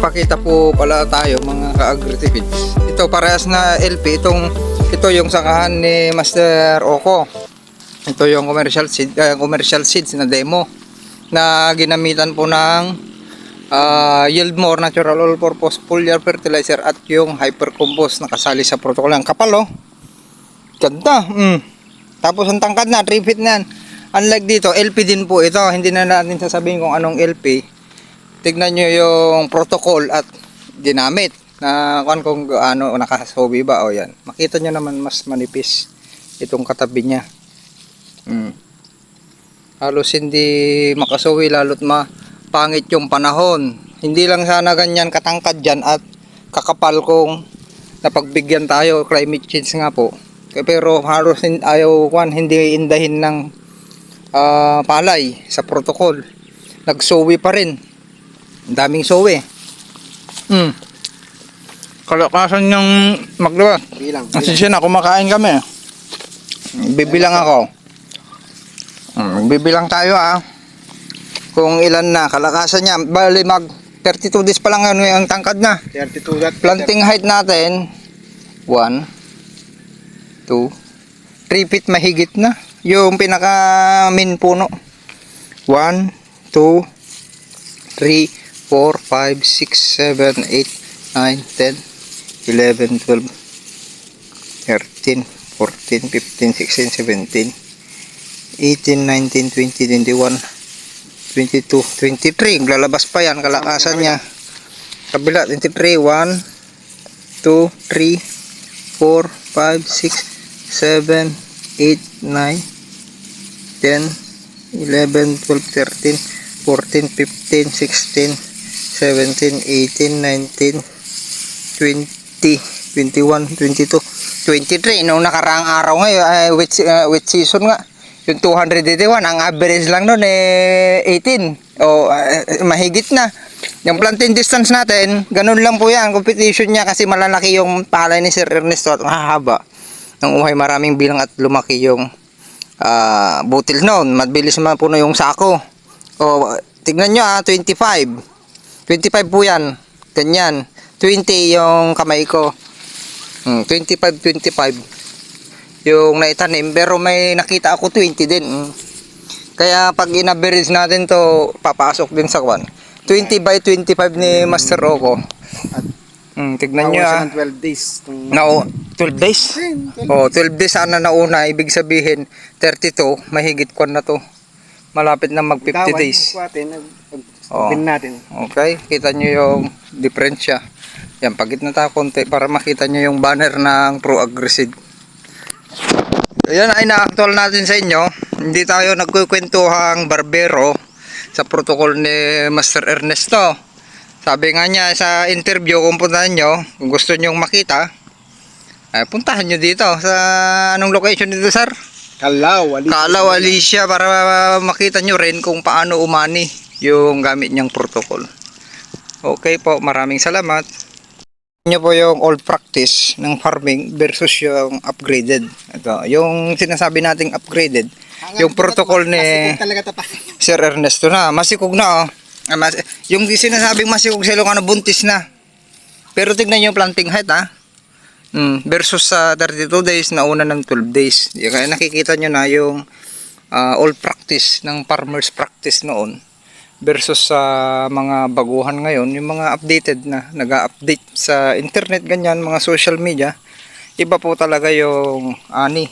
magpapakita po pala tayo mga ka-agri-feeds. Ito parehas na LP. Ito yung sakahan ni Master Oko. Ito yung commercial seeds na demo na ginamitan po ng Yieldmore Natural All-Purpose Foliar Fertilizer at yung Hyper Compost na kasali sa protocol. Ang kapal, oh. Ganda. Tapos ang tangkad na, 3 feet na yan. Unlike dito, LP din po ito. Hindi na natin sasabihin kung anong LP. Tignan nyo yung protocol at ginamit na kung ano nakasobi ba. O yan, makita nyo naman mas manipis itong katabi nya. Halos hindi makasobi, lalo't mapangit yung panahon. Hindi lang sana ganyan katangkad dyan at kakapal kung napagbigyan tayo. Climate change nga po. Pero halos hindi indahin ng palay sa protocol. Nagsowi pa rin. Ang daming sowi. Kalakasan niyang magluwas. Kasi siya na, kumakain kami. Bibilang ako. Bibilang tayo kung ilan na kalakasan niya. Bali 32 days pa lang ang tangkad na. 32. Planting height natin 1, 2, 3 feet mahigit na. Yung pinaka min puno. 1, 2, 3, 4, 5, 6, 7, 8, 9, 10, 11, 12, 13, 14, 15, 16, 17, 18, 19, 20, 21, 22, 23. Lalabas pa yan, kalakasan niya. Kabila, 23, 1, 2, 3, 4, 5, 6, 7, 8, 9, 10, 11, 12, 13, 14, 15, 16, 17, 18, 19, 20, 21, 22, 23. Nung nakaraang araw ngayon, wet season nga. Yung 281, ang average lang nun 18. Mahigit na. Yung planting distance natin, ganun lang po yan. Competition niya kasi malalaki yung palay ni Sir Ernesto at mahaba. Nang uhay maraming bilang at lumaki yung butil noon. Mabilis man puno yung sako. Tignan nyo 25. 25 po yan. Ganyan. 20 yung kamay ko. 25. Yung naitanim. Pero may nakita ako 20 din. Kaya pag in-average natin to, papasok din sa 20 by 25 ni Master Oko. Tignan nyo 12 days. 12 days? 12 days sana nauna. Ibig sabihin, 32. Mahigit na to. Malapit na mag 50 days. Natin. Okay, kita nyo yung diferensya. Yan, pagit na tayo konti para makita nyo yung banner ng Pro Agri-Seed. Ayan ay na-actual natin sa inyo. Hindi tayo nagkukwentuhang barbero sa protocol ni Master Ernesto. Sabi nga niya sa interview, kung puntahan nyo, kung gusto nyo makita, puntahan nyo dito. Sa anong location dito, sir? Calao, Alicia, para makita nyo rin kung paano umani yung gamit niyang protocol. Okay po, maraming salamat. Nyo po yung old practice ng farming versus yung upgraded. Ito, yung sinasabi nating upgraded, yung protocol ni Sir Ernesto na, masikog na yung sinasabing masikog sa Ilocano, buntis na. Pero tignan nyo yung planting height versus sa 32 days na una ng 12 days. Kaya nakikita nyo na yung old practice ng farmers practice noon versus sa mga baguhan ngayon, yung mga updated na nag-update sa internet, ganyan, mga social media. Iba po talaga yung ani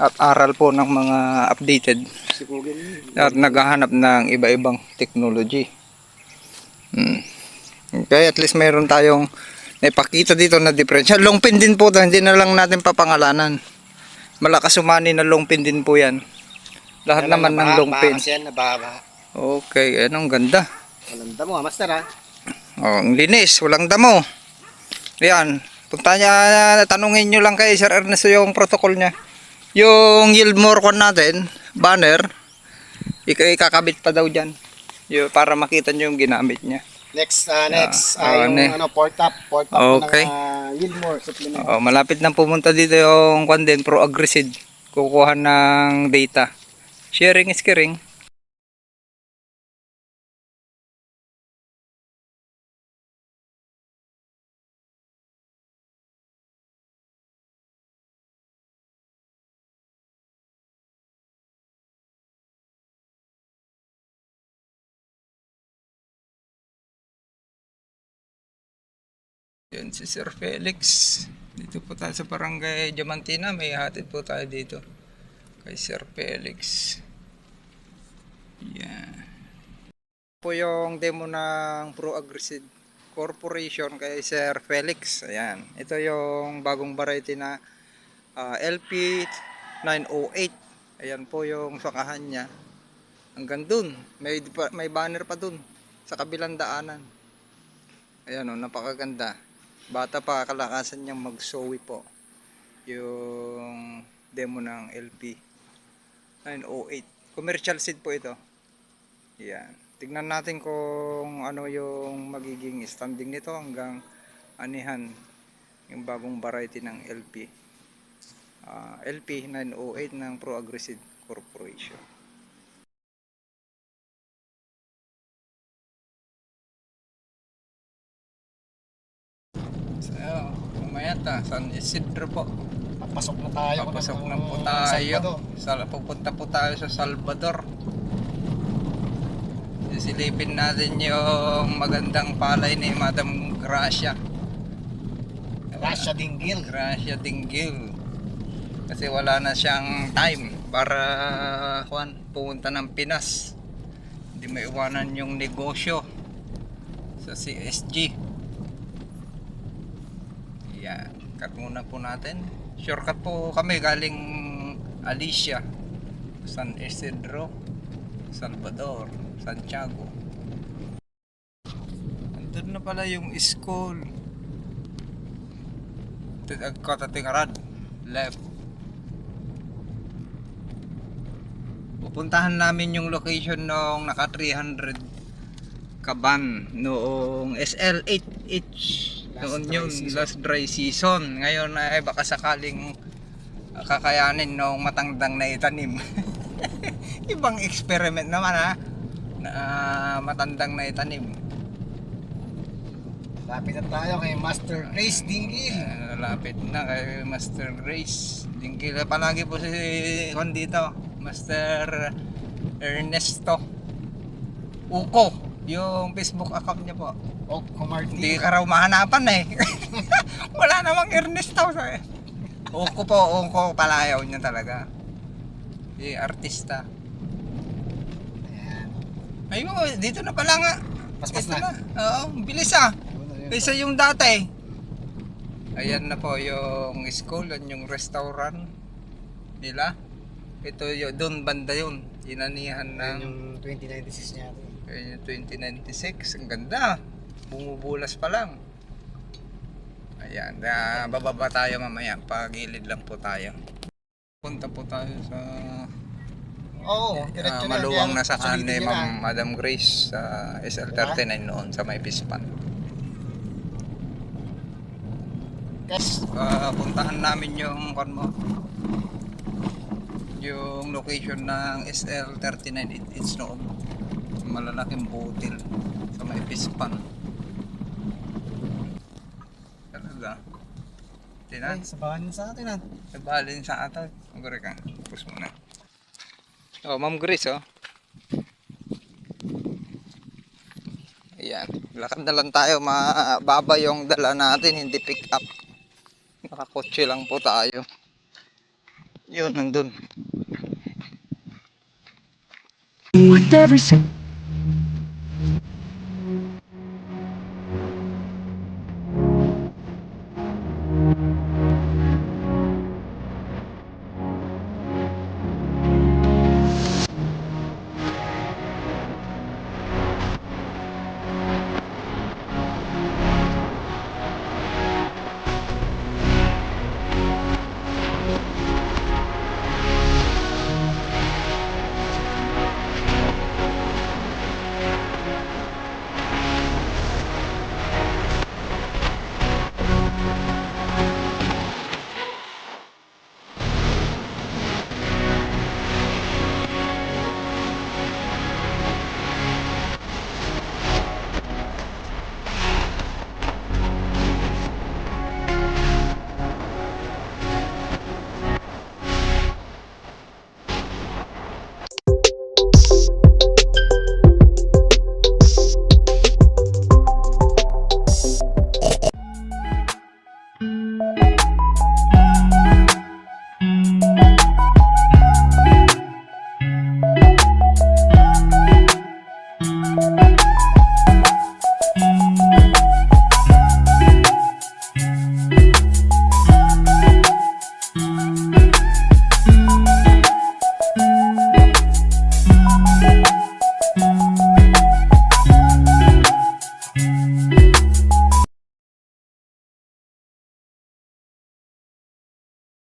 at aral po ng mga updated at naghahanap ng iba-ibang technology. Okay, at least mayroon tayong naipakita dito na diferensya. Long pin din po ito, hindi na lang natin papangalanan. Malakas umani na long pin din po yan. Lahat naman ng long pin. Okay, anong ganda. Walang damo, master Ang linis, walang damo. Ayan, punta niya, tanungin nyo lang kay Sir Ernesto yung protocol niya. Yung Yieldmore natin, banner, ikakabit pa daw dyan. Para makita nyo yung ginamit niya. Next, yung port up okay. ng Yieldmore supplement. Malapit na pumunta dito yung Pro Agri-Seed. Kukuha ng data. Sharing is caring. Yan si Sir Felix. Dito po tayo sa Barangay Diamantina. May hatid po tayo dito kay Sir Felix. Yan. Po yung demo ng Pro Agriseed Corporation kay Sir Felix. Ayan. Ito yung bagong variety na LP 908. Ayan po yung sakahan niya. Hanggang dun. May banner pa dun sa kabilang daanan. Ayan o, napakaganda. Bata pa, kalakasan niyang mag-sowi po. Yung demo ng LP 908. Commercial seed po ito. Ayan. Tignan natin kung ano yung magiging standing nito hanggang anihan yung bagong variety ng LP. LP 908 ng Pro Agriseed Corporation. So, mamaya San Isidro po. Papasok na tayo. Papasok na po tayo. Pupunta po tayo sa Salvador. Silipin natin yung magandang palay ni Madam Gracia. Gracia Dinggil. Gracia Dinggil. Kasi wala na siyang time para pumunta ng Pinas. Hindi maiwanan yung negosyo sa CSG. Yan, cut muna po natin. Shortcut po kami galing Alicia, San Isidro, Salvador, Santiago. Andun na pala yung school. Katatingarad, left. Pupuntahan namin yung location nung naka 300 kaban noong SL8H. Noon yun, last dry season. Ngayon ay baka sakaling kakayanin nung matandang na itanim. Ibang experiment naman ha, na matandang na itanim. Lapit na tayo kay Master Grace Dinggil. Lapit na kay Master Grace Dinggil. Palagi po si Juan dito, Master Ernesto Uko, yung Facebook account niya po. Oco Martin. Hindi ka raw mahanapan eh. Wala namang Ernesto. Uko po, Uko palayaw niya talaga. Si artista. Ayan. Ay mo, dito na pala nga. Paspas Dito na. Oo, bilis ah. Kaysa yung dati. Ayan na po yung school, yung restaurant nila. Ito yung doon banda yun. Inanihan ng Yung 2096 niya ito. yung 2096. Ang ganda. Bumubulas pa lang. Ayan, bababa tayo mamaya. Pagilid lang po tayo. Punta po tayo sa Diretso maluwang na sakahan ni sulitin Ma'am Madam Grace sa SL39 noon sa may Pispan. Guys, Puntahan namin yung yung location ng SL39 it's noon. Malalaking butil sa may Pispan. Talaga. Tina, sabahan sa atin ah. nabalin sa atin. Magore ka. Pus muna. Oh, Ma'am Grace oh. Ayan. Lakad na lang tayo. Mababa yung dala natin. Hindi pick up. Nakakotse lang po tayo. Yun, nandun. With every